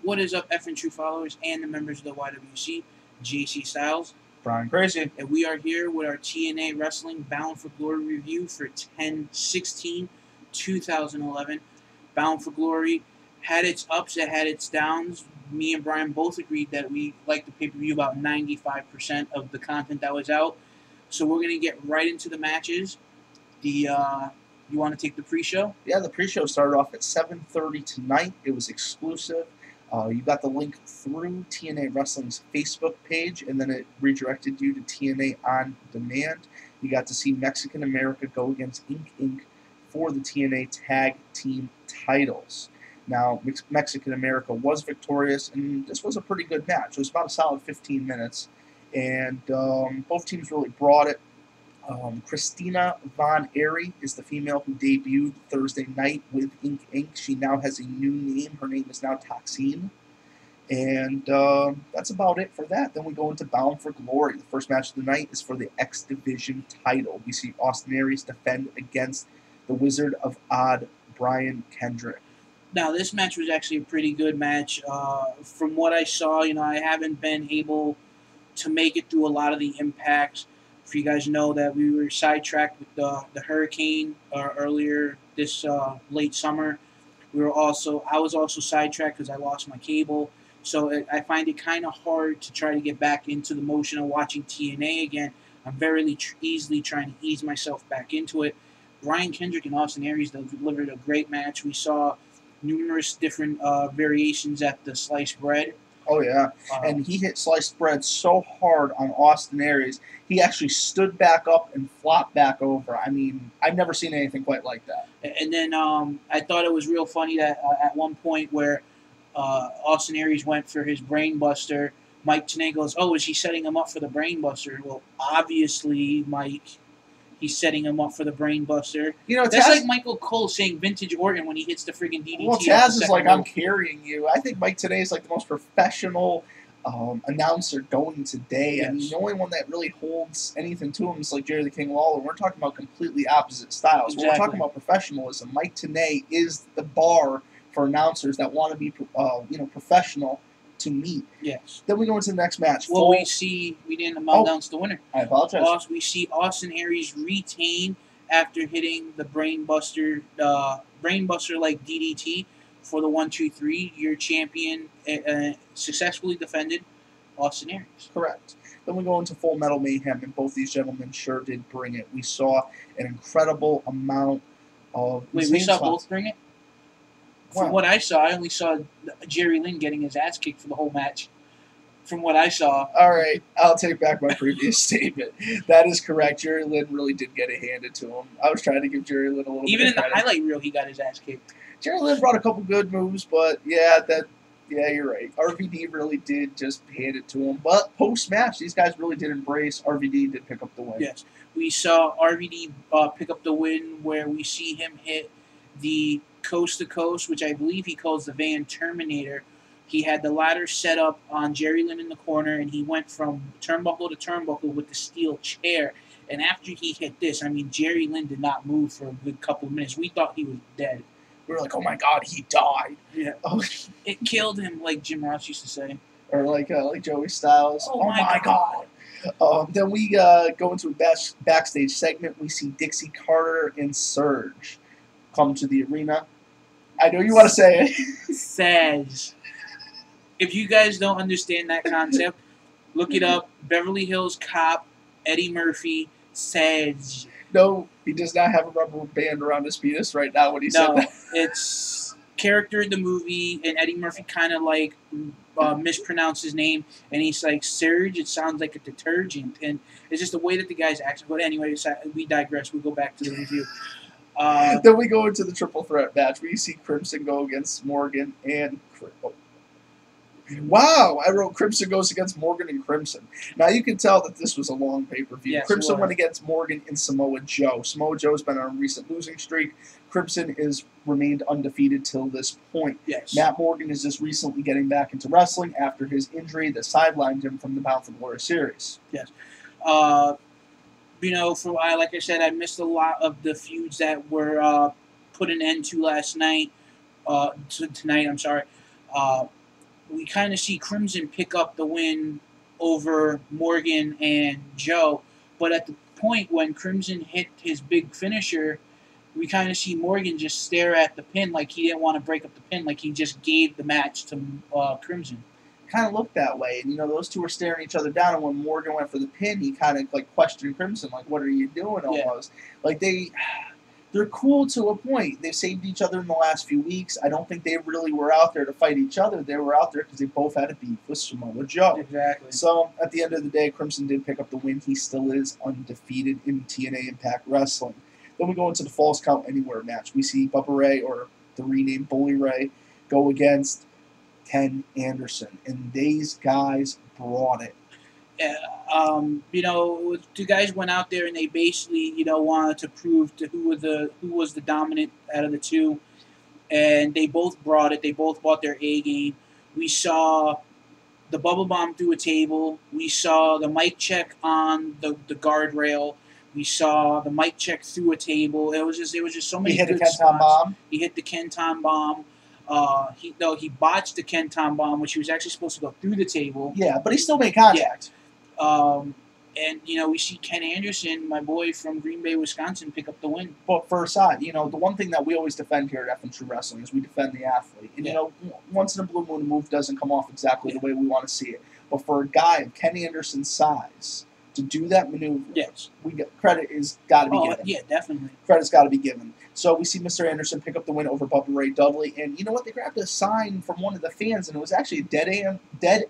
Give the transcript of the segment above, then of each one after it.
What is up, F and True followers and the members of the YWC? JC Styles. Brian Crazy. And we are here with our TNA Wrestling Bound for Glory review for 10/16/2011. Bound for Glory had its ups, it had its downs. Me and Brian both agreed that we liked the pay-per-view about 95% of the content that was out. So we're going to get right into the matches. You want to take the pre-show? Yeah, the pre-show started off at 7:30 tonight. It was exclusive. You got the link through TNA Wrestling's Facebook page, and then it redirected you to TNA On Demand. You got to see Mexican America go against Inc. for the TNA Tag Team titles. Now, Mexican America was victorious, and this was a pretty good match. It was about a solid 15 minutes, and both teams really brought it. Christina Von Airy is the female who debuted Thursday night with Inc. She now has a new name. Her name is now Toxine. And that's about it for that. Then we go into Bound for Glory. The first match of the night is for the X Division title. We see Austin Aries defend against the Wizard of Odd, Brian Kendrick. Now, this match was actually a pretty good match. From what I saw, I haven't been able to make it through a lot of the impacts. If you guys know that we were sidetracked with the hurricane earlier this late summer. I was also sidetracked because I lost my cable. So I find it kind of hard to try to get back into the motion of watching TNA again. I'm very easily trying to ease myself back into it. Brian Kendrick and Austin Aries delivered a great match. We saw numerous different variations at the sliced bread. Oh, yeah. And he hit sliced bread so hard on Austin Aries, he actually stood back up and flopped back over. I mean, I've never seen anything quite like that. And then I thought it was real funny that at one point where Austin Aries went for his brain buster, Mike Tenay goes, "Oh, is he setting him up for the brain buster?" Well, obviously, Mike, he's setting him up for the brain buster. That's like Michael Cole saying Vintage Orton when he hits the friggin' DDT. Well, Taz is like, "I'm carrying you." I think Mike Tenay is like the most professional announcer going today. Yes. I mean, the only one that really holds anything to him is like Jerry the King Lawler. We're talking about completely opposite styles. Exactly. We're talking about professionalism. Mike Tenay is the bar for announcers that want to be, professional to meet. Yes. Then we go into the next match. Well, we didn't announce the winner. I apologize. We see Austin Aries retain after hitting the brain buster like DDT for the 1-2-3. Your champion successfully defended Austin Aries. Correct. Then we go into Full Metal Mayhem, and both these gentlemen sure did bring it. We saw an incredible amount of... Wait, we saw both bring it? From what I saw, I only saw Jerry Lynn getting his ass kicked for the whole match. From what I saw. All right, I'll take back my previous statement. That is correct. Jerry Lynn really did get it handed to him. I was trying to give Jerry Lynn a little Even bit of credit. in the highlight reel, he got his ass kicked. Jerry Lynn brought a couple good moves, but yeah, you're right. RVD really did just hand it to him. But post-match, these guys really did embrace. RVD did pick up the win. Yes. We saw RVD pick up the win where we see him hit the Coast to Coast, which I believe he calls the Van Terminator. He had the ladder set up on Jerry Lynn in the corner, and he went from turnbuckle to turnbuckle with the steel chair. And after he hit this, I mean, Jerry Lynn did not move for a good couple of minutes. We thought he was dead. We were like, "Oh my God, he died!" Yeah, it killed him, like Jim Ross used to say, or like Joey Styles. Oh my God. Then we go into a backstage segment. We see Dixie Carter and Surge come to the arena. I know you want to say it. Sage. If you guys don't understand that concept, look it up. Beverly Hills Cop, Eddie Murphy, Sage. No, he does not have a rubber band around his penis right now when he said that. It's character in the movie, and Eddie Murphy kind of like mispronounced his name, and he's like, Surge, it sounds like a detergent. And it's just the way that the guy's acting. But anyway, we digress. We'll go back to the review. Then we go into the triple threat match. We see Crimson go against Morgan and... Wow, I wrote Crimson goes against Morgan and Crimson. Now you can tell that this was a long pay-per-view. Yes, Crimson went against Morgan and Samoa Joe. Samoa Joe's been on a recent losing streak. Crimson is remained undefeated till this point. Yes. Matt Morgan is just recently getting back into wrestling after his injury that sidelined him from the Bound for Glory series. Yes. Like I said, I missed a lot of the feuds that were put an end to last night. Tonight, I'm sorry. we kind of see Crimson pick up the win over Morgan and Joe. But at the point when Crimson hit his big finisher, we kind of see Morgan just stare at the pin like he didn't want to break up the pin, like he just gave the match to Crimson. Kind of looked that way, and those two were staring each other down. And when Morgan went for the pin, he kind of like questioned Crimson, like, "What are you doing?" Almost like they're cool to a point. They've saved each other in the last few weeks. I don't think they really were out there to fight each other. They were out there because they both had a beef with Samoa Joe. Exactly. So at the end of the day, Crimson did pick up the win. He still is undefeated in TNA Impact Wrestling. Then we go into the Falls Count Anywhere match. We see Bubba Ray, or the renamed Bully Ray, go against Ken Anderson, and these guys brought it. The guys went out there and they basically, wanted to prove to who was the dominant out of the two, and they both brought it. They both brought their A game. We saw the bubble bomb through a table. We saw the mic check on the guardrail. We saw the mic check through a table. It was just so many. He hit good the Kenton bomb. He hit the Kenton bomb. He botched the Kenton bomb, which he was actually supposed to go through the table. Yeah, but he still made contact. Yeah. And we see Ken Anderson, my boy from Green Bay, Wisconsin, pick up the win. But for aside, the one thing that we always defend here at F and True Wrestling is we defend the athlete. And once in a blue moon, a move doesn't come off exactly the way we want to see it. But for a guy of Ken Anderson's size to do that maneuver, yes, credit is got to be given. Yeah, definitely. Credit's got to be given. So we see Mr. Anderson pick up the win over Bubba Ray Dudley, and you know what? They grabbed a sign from one of the fans, and it was actually a dead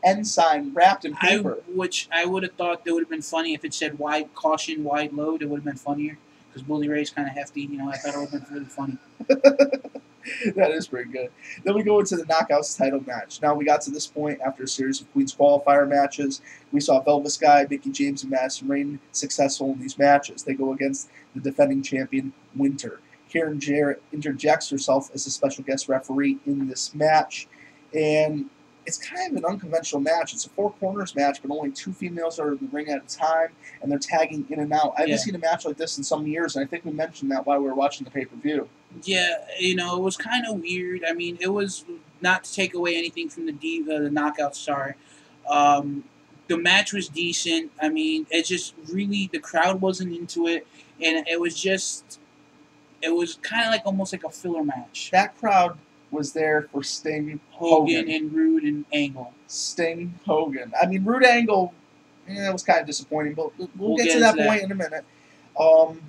end sign wrapped in paper. Which I would have thought that would have been funny if it said "wide caution, wide load." It would have been funnier because Bully Ray's kind of hefty. I thought it would have been really funny. That is pretty good. Then we go into the Knockouts title match. Now we got to this point after a series of Queens qualifier matches. We saw Velvet Sky, Mickie James, and Madison Rayne successful in these matches. They go against the defending champion, Winter. Karen Jarrett interjects herself as a special guest referee in this match. And it's kind of an unconventional match. It's a four corners match, but only two females are in the ring at a time, and they're tagging in and out. I haven't seen a match like this in some years, and I think we mentioned that while we were watching the pay-per-view. Yeah, it was kind of weird. I mean, it was not to take away anything from the Knockouts, sorry. The match was decent. I mean, it just really, the crowd wasn't into it, and it was kind of like almost like a filler match. That crowd was there for Sting, Hogan, and Roode and Angle. Sting, Hogan. I mean, Roode Angle, it was kind of disappointing, but we'll get to that point in a minute.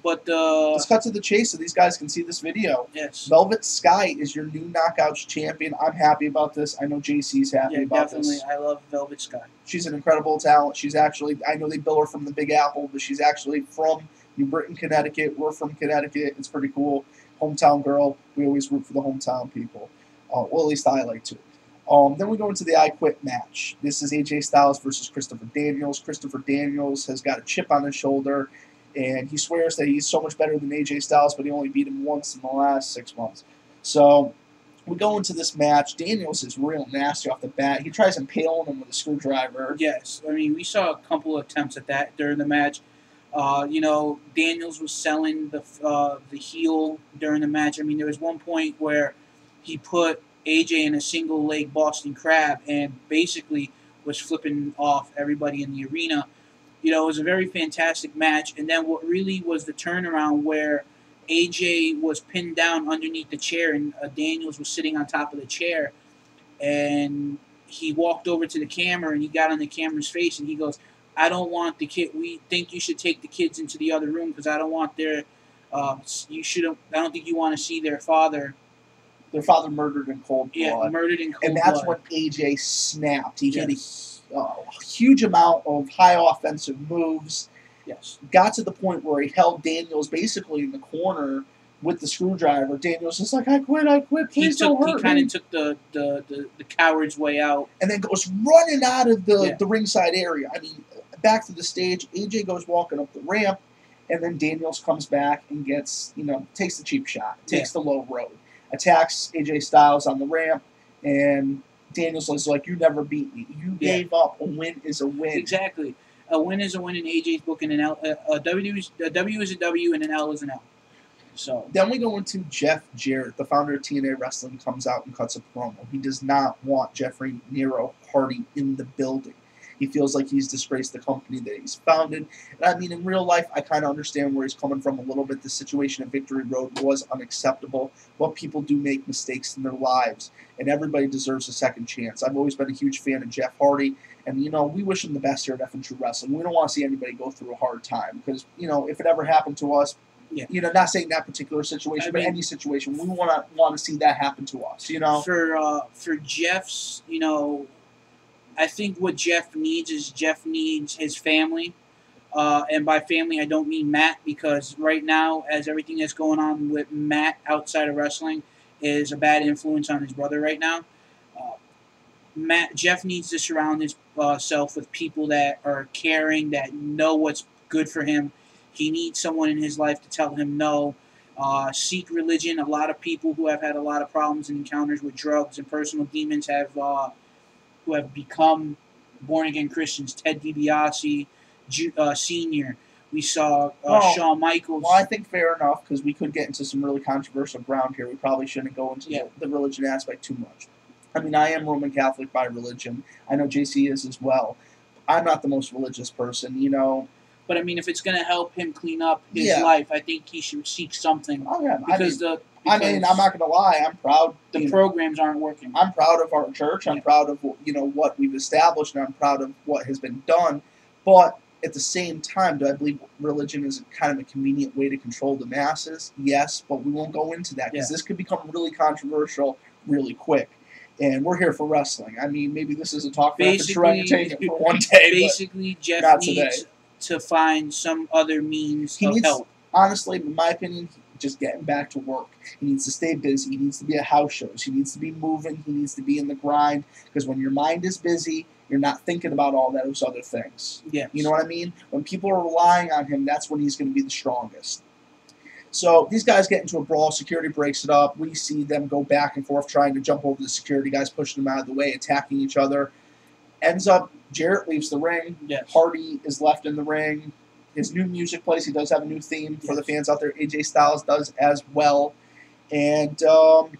Let's cut to the chase so these guys can see this video. Yes. Velvet Sky is your new Knockouts champion. I'm happy about this. I know JC's happy about this. Definitely. I love Velvet Sky. She's an incredible talent. She's actually, I know they bill her from the Big Apple, but she's actually from New Britain, Connecticut. We're from Connecticut. It's pretty cool. Hometown girl. We always root for the hometown people. Well, at least I like to. Then we go into the I Quit match. This is AJ Styles versus Christopher Daniels. Christopher Daniels has got a chip on his shoulder, and he swears that he's so much better than AJ Styles, but he only beat him once in the last 6 months. So we go into this match. Daniels is real nasty off the bat. He tries impaling him with a screwdriver. Yes. I mean, we saw a couple of attempts at that during the match. Daniels was selling the heel during the match. I mean, there was one point where he put AJ in a single leg Boston Crab and basically was flipping off everybody in the arena. It was a very fantastic match. And then what really was the turnaround where AJ was pinned down underneath the chair and Daniels was sitting on top of the chair. And he walked over to the camera and he got on the camera's face and he goes, "I don't want the kid. We think you should take the kids into the other room because I don't want their. I don't think you want to see their father. Their father murdered in cold blood. Yeah, murdered in cold blood. And that's when AJ snapped. He did a huge amount of high offensive moves. Yes. Got to the point where he held Daniels basically in the corner with the screwdriver. Daniels is like, I quit, please don't hurt me. He kind of took the coward's way out. And then goes running out of the ringside area. I mean, back to the stage. AJ goes walking up the ramp, and then Daniels comes back and gets, takes the cheap shot, takes the low road, attacks AJ Styles on the ramp, and Daniels is like, "You never beat me. You gave up. A win is a win." Exactly. A win is a win in AJ's book, and a W is a W, and an L is an L. So then we go into Jeff Jarrett, the founder of TNA Wrestling, comes out and cuts a promo. He does not want Jeffrey Nero Hardy in the building. He feels like he's disgraced the company that he's founded. And I mean, in real life, I kind of understand where he's coming from a little bit. The situation at Victory Road was unacceptable, but people do make mistakes in their lives, and everybody deserves a second chance. I've always been a huge fan of Jeff Hardy, and, you know, we wish him the best here at F and True Wrestling. We don't want to see anybody go through a hard time because, you know, if it ever happened to us, yeah. You know, not saying that particular situation, but any situation, we want to see that happen to us. You know, for Jeff's, you know, I think what Jeff needs is Jeff needs his family, and by family I don't mean Matt, because right now, as everything that's going on with Matt outside of wrestling is a bad influence on his brother right now. Jeff needs to surround himself with people that are caring, that know what's good for him. He needs someone in his life to tell him no. Seek religion. A lot of people who have had a lot of problems and encounters with drugs and personal demons who have become born again Christians. Ted DiBiase, Senior. We saw Shawn Michaels. Well, I think fair enough, because we could get into some really controversial ground here. We probably shouldn't go into the religion aspect too much. I mean, I am Roman Catholic by religion. I know JC is as well. I'm not the most religious person, you know. But I mean, if it's going to help him clean up his life, I think he should seek something. Oh, yeah. Because I'm not going to lie. I'm proud. The programs aren't working. I'm proud of our church. I'm proud of, you know, what we've established, and I'm proud of what has been done. But at the same time, do I believe religion is kind of a convenient way to control the masses? Yes, but we won't go into that, because this could become really controversial really quick. And we're here for wrestling. I mean, maybe this is a talk for entertainment for one day. Basically, Jeff needs to find some other means of help. Honestly, in my opinion, just getting back to work. He needs to stay busy. He needs to be at house shows. He needs to be moving. He needs to be in the grind. Because when your mind is busy, you're not thinking about all those other things. Yes. You know what I mean? When people are relying on him, that's when he's going to be the strongest. So these guys get into a brawl. Security breaks it up. We see them go back and forth trying to jump over the security guys, pushing them out of the way, attacking each other. Ends up, Jarrett leaves the ring. Yes. Hardy is left in the ring. His new music plays. He does have a new theme for the fans out there. AJ Styles does as well. And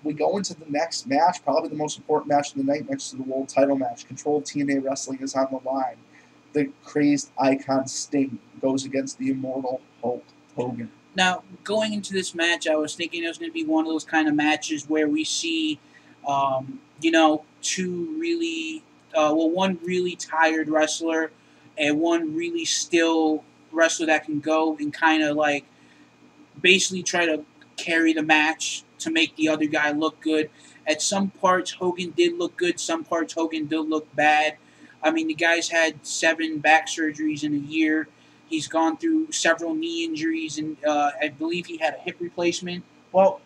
we go into the next match, probably the most important match of the night, next to the world title match. Control TNA Wrestling is on the line. The crazed icon Sting goes against the immortal Hulk Hogan. Now, going into this match, I was thinking it was going to be one of those kind of matches where we see, you know, one really tired wrestler and one really still wrestler that can go and kind of like basically try to carry the match to make the other guy look good. At some parts, Hogan did look good. Some parts, Hogan did look bad. I mean, the guy's had 7 back surgeries in a year. He's gone through several knee injuries, and I believe he had a hip replacement. Well,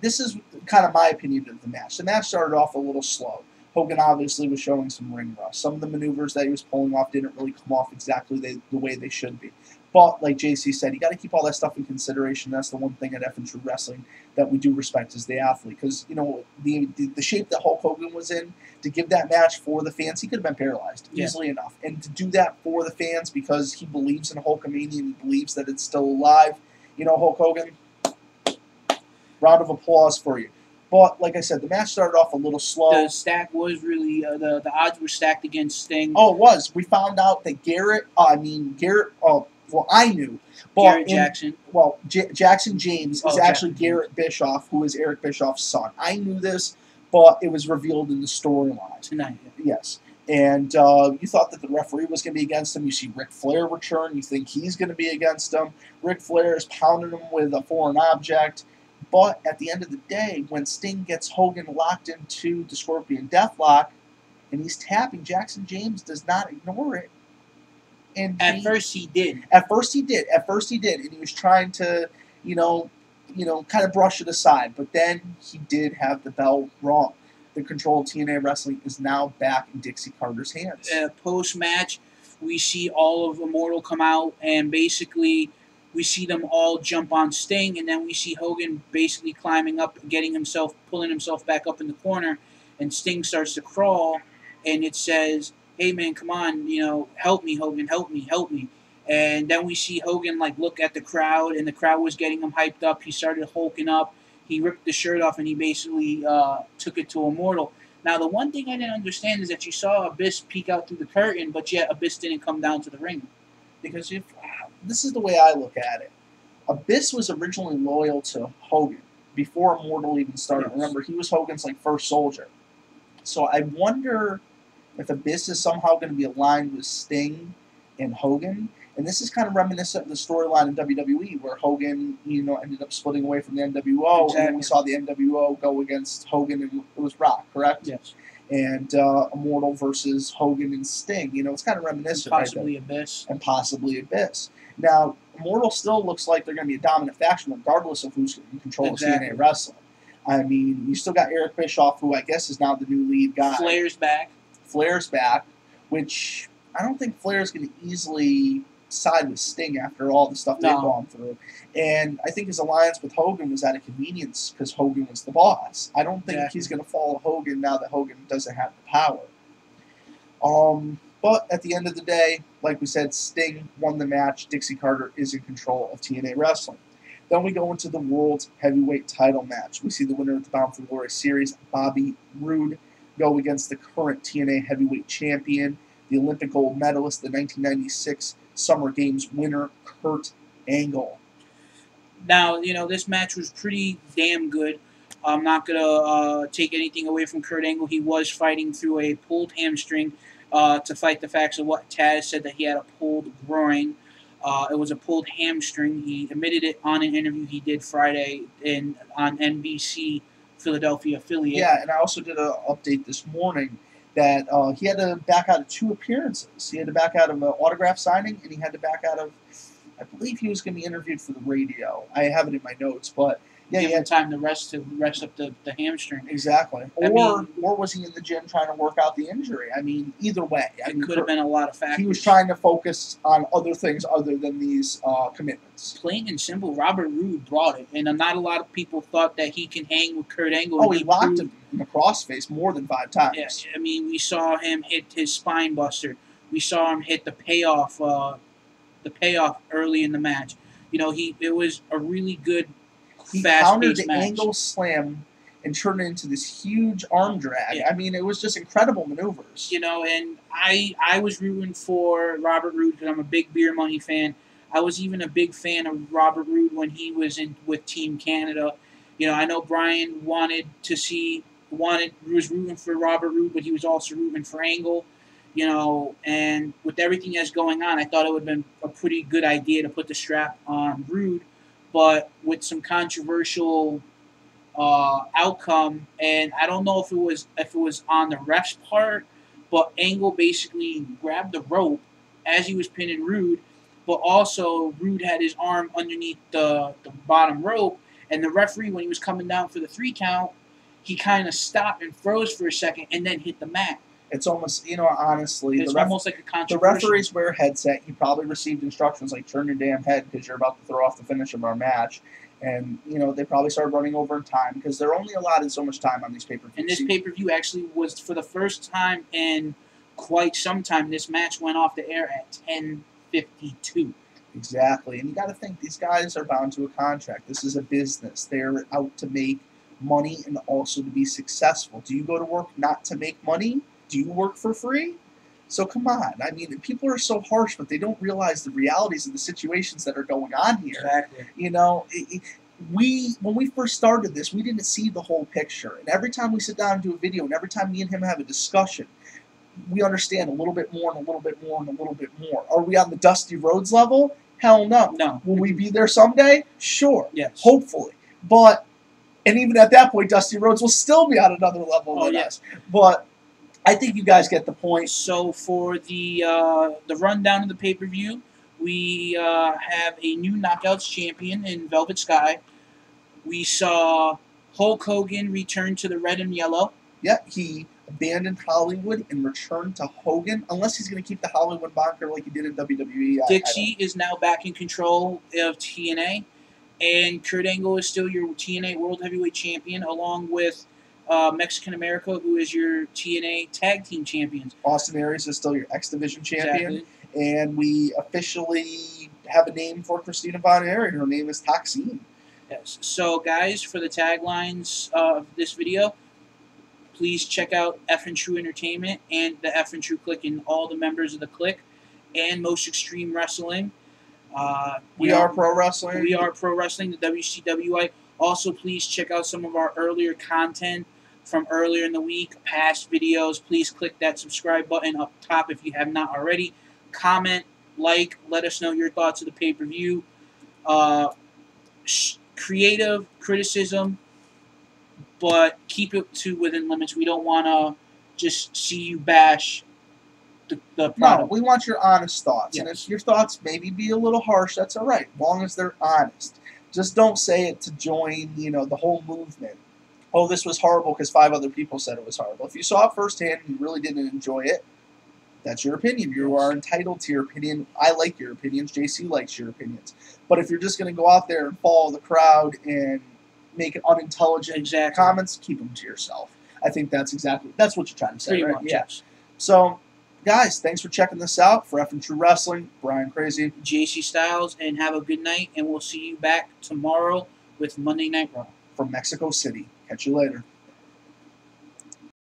this is kind of my opinion of the match. The match started off a little slow. Hogan obviously was showing some ring rust. Some of the maneuvers that he was pulling off didn't really come off exactly the way they should be. But, like JC said, you got to keep all that stuff in consideration. That's the one thing at F and True Wrestling that we do respect is the athlete. Because, you know, the shape that Hulk Hogan was in, to give that match for the fans, he could have been paralyzed easily enough. And to do that for the fans because he believes in Hulkamania and he believes that it's still alive, you know, Hulk Hogan, round of applause for you. But, like I said, the match started off a little slow. The stack was really, the odds were stacked against Sting. Oh, it was. We found out that well, I knew. But Garrett Jackson. Jackson James is actually Garrett Bischoff, who is Eric Bischoff's son. I knew this, but it was revealed in the storyline. Tonight. Yes. And you thought that the referee was going to be against him. You see Ric Flair return. You think he's going to be against him. Ric Flair is pounding him with a foreign object. But at the end of the day, when Sting gets Hogan locked into the Scorpion Deathlock, and he's tapping, Jackson James does not ignore it. And at first he did. At first he did. And he was trying to, you know, kind of brush it aside. But then he did have the bell wrong. The control of TNA Wrestling is now back in Dixie Carter's hands. Post-match, we see all of Immortal come out, and basically we see them all jump on Sting, and then we see Hogan basically climbing up, pulling himself back up in the corner, and Sting starts to crawl, and it says, "Hey man, come on, you know, help me, Hogan, help me, help me." And then we see Hogan like look at the crowd, and the crowd was getting him hyped up. He started hulking up. He ripped the shirt off, and he basically took it to Immortal. Now, the one thing I didn't understand is that you saw Abyss peek out through the curtain, but yet Abyss didn't come down to the ring. Because this is the way I look at it. Abyss was originally loyal to Hogan before Immortal even started. Yes. Remember, he was Hogan's like first soldier. So I wonder if Abyss is somehow going to be aligned with Sting and Hogan. And this is kind of reminiscent of the storyline in WWE where Hogan, ended up splitting away from the NWO. Exactly. And then we saw the NWO go against Hogan, and it was Rock, correct? Yes. And Immortal versus Hogan and Sting. It's kind of reminiscent. And possibly Abyss. And possibly Abyss. Now, Immortal still looks like they're going to be a dominant faction regardless of who's in control of TNA Wrestling. I mean, you still got Eric Bischoff, who I guess is now the new lead guy. Flair's back, which I don't think Flair's going to easily side with Sting after all the stuff they've gone through. And I think his alliance with Hogan was out of convenience because Hogan was the boss. I don't think he's going to follow Hogan now that Hogan doesn't have the power. But at the end of the day, like we said, Sting won the match. Dixie Carter is in control of TNA Wrestling. Then we go into the World Heavyweight title match. We see the winner of the Bound for Glory series, Bobby Roode, go against the current TNA Heavyweight Champion, the Olympic gold medalist, the 1996 Summer Games winner, Kurt Angle. Now, this match was pretty damn good. I'm not going to take anything away from Kurt Angle. He was fighting through a pulled hamstring to fight the facts of what Taz said, that he had a pulled groin. It was a pulled hamstring. He admitted it on an interview he did Friday on NBC Philadelphia affiliate. Yeah, and I also did an update this morning that he had to back out of 2 appearances. He had to back out of an autograph signing, and he had to back out of, I believe he was going to be interviewed for the radio. I have it in my notes, but yeah, he had time to rest up the hamstring. Exactly. Or was he in the gym trying to work out the injury? I mean, either way. It could have been a lot of factors. He was trying to focus on other things other than these commitments. Plain and simple, Robert Roode brought it, and not a lot of people thought that he can hang with Kurt Angle. Oh, he locked him in the crossface more than 5 times. Yeah, I mean, we saw him hit his spine buster. We saw him hit the payoff early in the match. It was a really good. He countered the Angle slam and turned it into this huge arm drag. Yeah. I mean, it was just incredible maneuvers. And I was rooting for Robert Roode because I'm a big Beer Money fan. I was even a big fan of Robert Roode when he was with Team Canada. I know Brian was rooting for Robert Roode, but he was also rooting for Angle. And with everything that's going on, I thought it would have been a pretty good idea to put the strap on Roode. But with some controversial outcome, and I don't know if it was on the ref's part, but Angle basically grabbed the rope as he was pinning Roode, but also Roode had his arm underneath the bottom rope, and the referee, when he was coming down for the 3 count, he kind of stopped and froze for a second and then hit the mat. It's almost, honestly, it's almost like a controversial. The referees wear a headset. He probably received instructions like, turn your damn head because you're about to throw off the finish of our match. And, they probably started running over in time because they're only allotted so much time on these pay-per-views. And this pay-per-view actually was, for the first time in quite some time, this match went off the air at 10:52. Exactly. And you got to think, these guys are bound to a contract. This is a business. They're out to make money and also to be successful. Do you go to work not to make money? Do you work for free? So come on. I mean, people are so harsh, but they don't realize the realities of the situations that are going on here. Exactly. When we first started this, we didn't see the whole picture. And every time we sit down and do a video, and every time me and him have a discussion, we understand a little bit more and a little bit more and a little bit more. Are we on the Dusty Rhodes level? Hell no. No. Will we be there someday? Sure. Yes. Hopefully. And even at that point, Dusty Rhodes will still be on another level than us. But I think you guys get the point. So for the rundown of the pay-per-view, we have a new Knockouts champion in Velvet Sky. We saw Hulk Hogan return to the red and yellow. Yeah, he abandoned Hollywood and returned to Hogan, unless he's going to keep the Hollywood bonker like he did in WWE. Dixie is now back in control of TNA, and Kurt Angle is still your TNA World Heavyweight Champion, along with Mexican America, who is your TNA Tag Team Champions. Austin Aries is still your X Division champion. Exactly. and we officially have a name for Christina Von Erich. Her name is Toxine. Yes. So, guys, for the taglines of this video, please check out F and True Entertainment and the F and True Click and all the members of the Click and Most Extreme Wrestling. We are Pro Wrestling. We are Pro Wrestling, the WCWI. Also, please check out some of our earlier content from earlier in the week, past videos. Please click that subscribe button up top if you have not already. Comment, like, let us know your thoughts of the pay-per-view. Creative criticism, but keep it to within limits. We don't want to just see you bash the product. No, we want your honest thoughts. Yes. And if your thoughts maybe be a little harsh, that's all right, as long as they're honest. Just don't say it to join, the whole movement. Oh, this was horrible because 5 other people said it was horrible. If you saw it firsthand and you really didn't enjoy it, that's your opinion. You are entitled to your opinion. I like your opinions. JC likes your opinions. But if you're just going to go out there and follow the crowd and make unintelligent comments, keep them to yourself. I think that's what you're trying to say, right? Much, yeah. yes. So, guys, thanks for checking this out. For F and True Wrestling, Brian Crazy, JC Styles, and have a good night. And we'll see you back tomorrow with Monday Night Raw from Mexico City. Catch you later.